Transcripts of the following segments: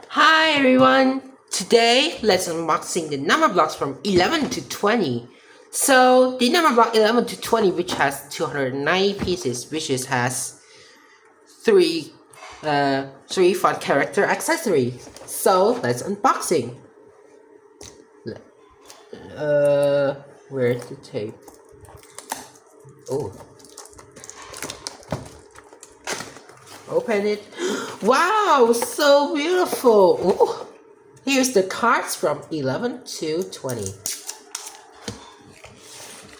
Hi everyone! Today, let's unboxing the number blocks from 11 to 20. So, the number block 11 to 20, which has 290 pieces, has three fun character accessories. So, let's unboxing. Where's the tape? Oh. Open it. Wow, so beautiful. Ooh. Here's the cards from 11 to 20.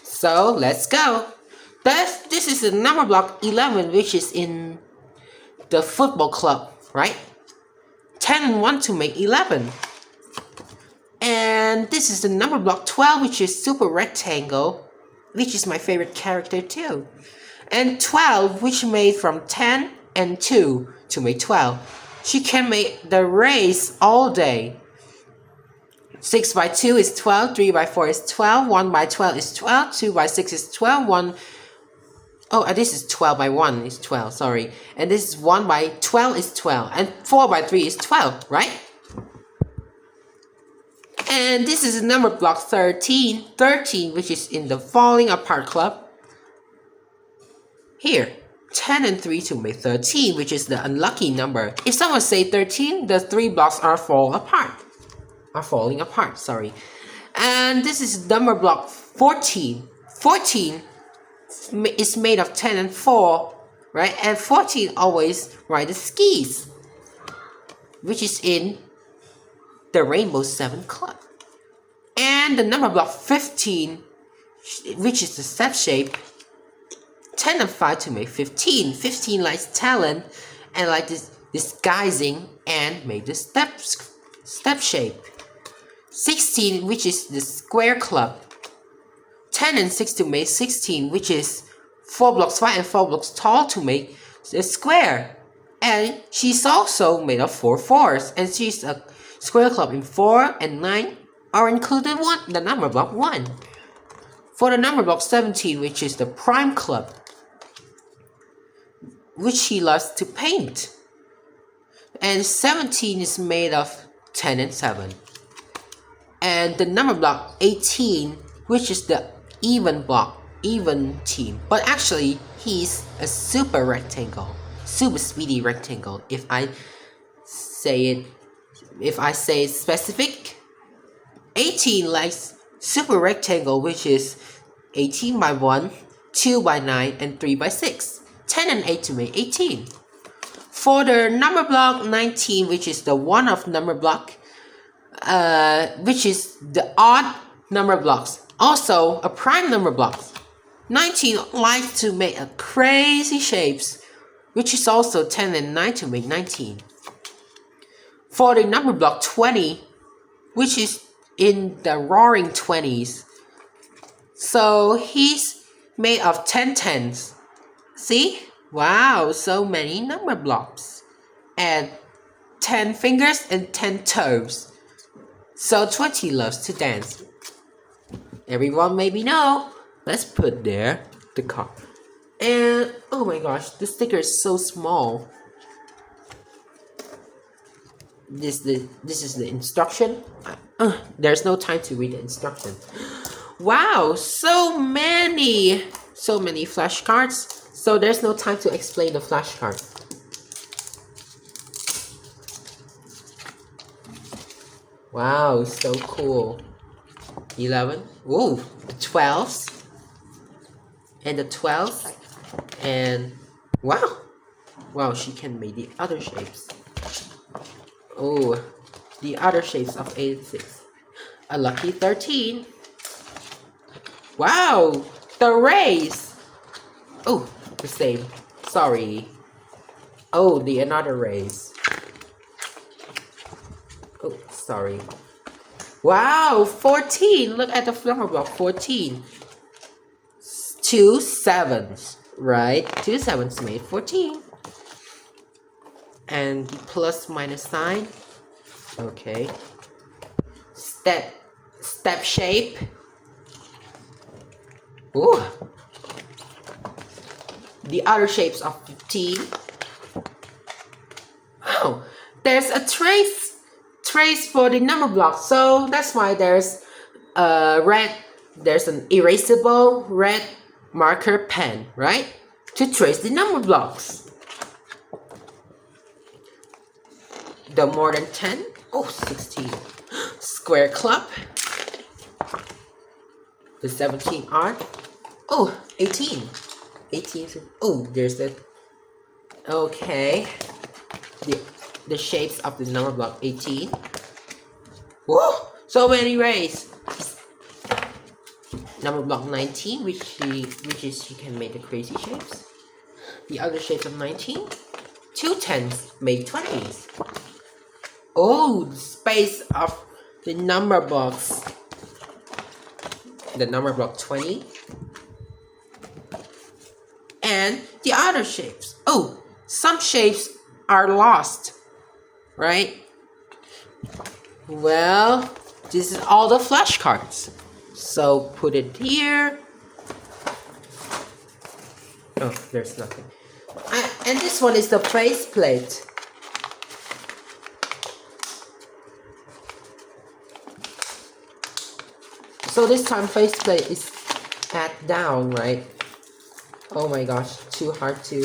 So let's go. This is the number block 11, which is in the football club, right? 10 and 1 to make 11. And this is the number block 12, which is super rectangle, which is my favorite character too. And 12, which made from 10 and 2 to make 12. She can make the race all day. 6 by 2 is 12, 3 by 4 is 12, 1 by 12 is 12, 2 by 6 is 12, this is 12 by 1 is 12, sorry. And this is 1 by 12 is 12, and 4 by 3 is 12, right? And this is number block 13, which is in the falling apart club. Here, 10 and 3 to make 13, which is the unlucky number. If someone say 13, the 3 blocks are falling apart, sorry. And this is number block 14. 14 is made of 10 and 4, right? And 14 always ride the skis, which is in the Rainbow 7 Club. And the number block 15, which is the step shape, 10 and 5 to make 15. 15 likes talent and like this disguising and make the step shape. 16, which is the square club. 10 and 6 to make 16, which is 4 blocks wide and 4 blocks tall to make a square. And she's also made of 4 fours, and she's a square club in 4 and 9 are included the number block 1. For the number block 17, which is the prime club, which she loves to paint. And 17 is made of 10 and 7. And the number block 18, which is the even team. But actually, he's a super speedy rectangle. If I say it specific, 18 likes super rectangle, which is 18 by 1, 2 by 9, and 3 by 6. 10 and 8 to make 18. For the number block 19, which is the one of number block, which is the odd number blocks, also a prime number block. 19 likes to make a crazy shapes, which is also 10 and 9 to make 19. For the number block 20, which is in the roaring 20s, so he's made of 10 tens. See? Wow, so many number blocks. And 10 fingers and 10 toes. So 20 loves to dance. Everyone maybe know. Let's put there the card. And oh my gosh, the sticker is so small. This is the instruction. There's no time to read the instruction. Wow, so many flashcards. So there's no time to explain the flashcard. Wow, so cool. 11. Ooh, the 12s. And the 12s. And wow, she can make the other shapes. Oh, the other shapes of 8 and 6. A lucky 13. Wow, the race. Oh, the same. Sorry. Oh, the another race. Oh, sorry. Wow, 14. Look at the flower block. 14. 2 sevens, right? 2 sevens made 14. And the plus minus sign. Okay. Step shape. Ooh. The other shapes of 15. Wow. There's a trace trace for the number block. So that's why there's there's an erasable red marker pen, right? To trace the number blocks. The more than 10, 16. Square club. The 17 art. 18. 18. There's the. Okay. The shapes of the number block 18. Whoa! So many ways. Number block 19, which is you can make the crazy shapes. The other shapes of 19. 2 10s make 20s. The space of the number blocks. The number block 20. And the other shapes. Some shapes are lost, right? Well, this is all the flashcards. So put it here. There's nothing. And this one is the face plate. So this time faceplate is at down, right? Oh my gosh, too hard to.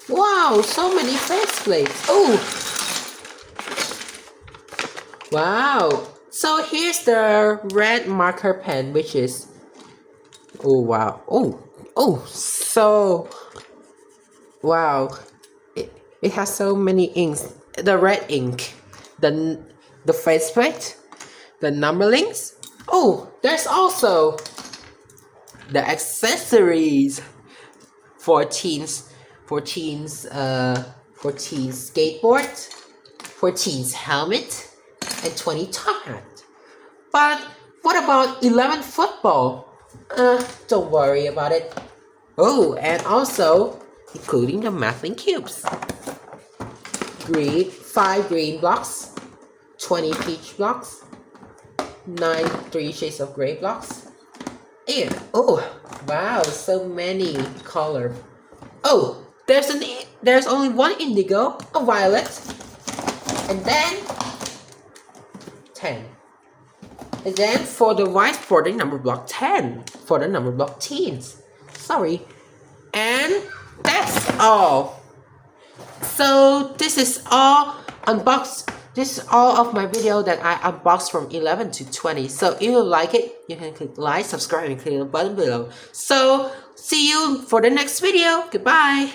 Wow, so many faceplates. Wow. So here's the red marker pen, which is. Wow. So. Wow. It has so many inks. The red ink, the faceplate, the numberlings. There's also the accessories. 14's skateboard, 14's helmet, and 20 top hat. But what about 11 football? Don't worry about it. And also including the mathing cubes. 5 green blocks, 20 peach blocks, 9 3 shades of gray blocks, and wow, so many color. There's only one indigo, a violet, and then 10. And then for the white, for the number block 10, for the number block teens. Sorry. And that's all. So this is all unboxed. This is all of my video that I unboxed from 11 to 20. So if you like it, you can click like, subscribe, and click the button below. So see you for the next video. Goodbye.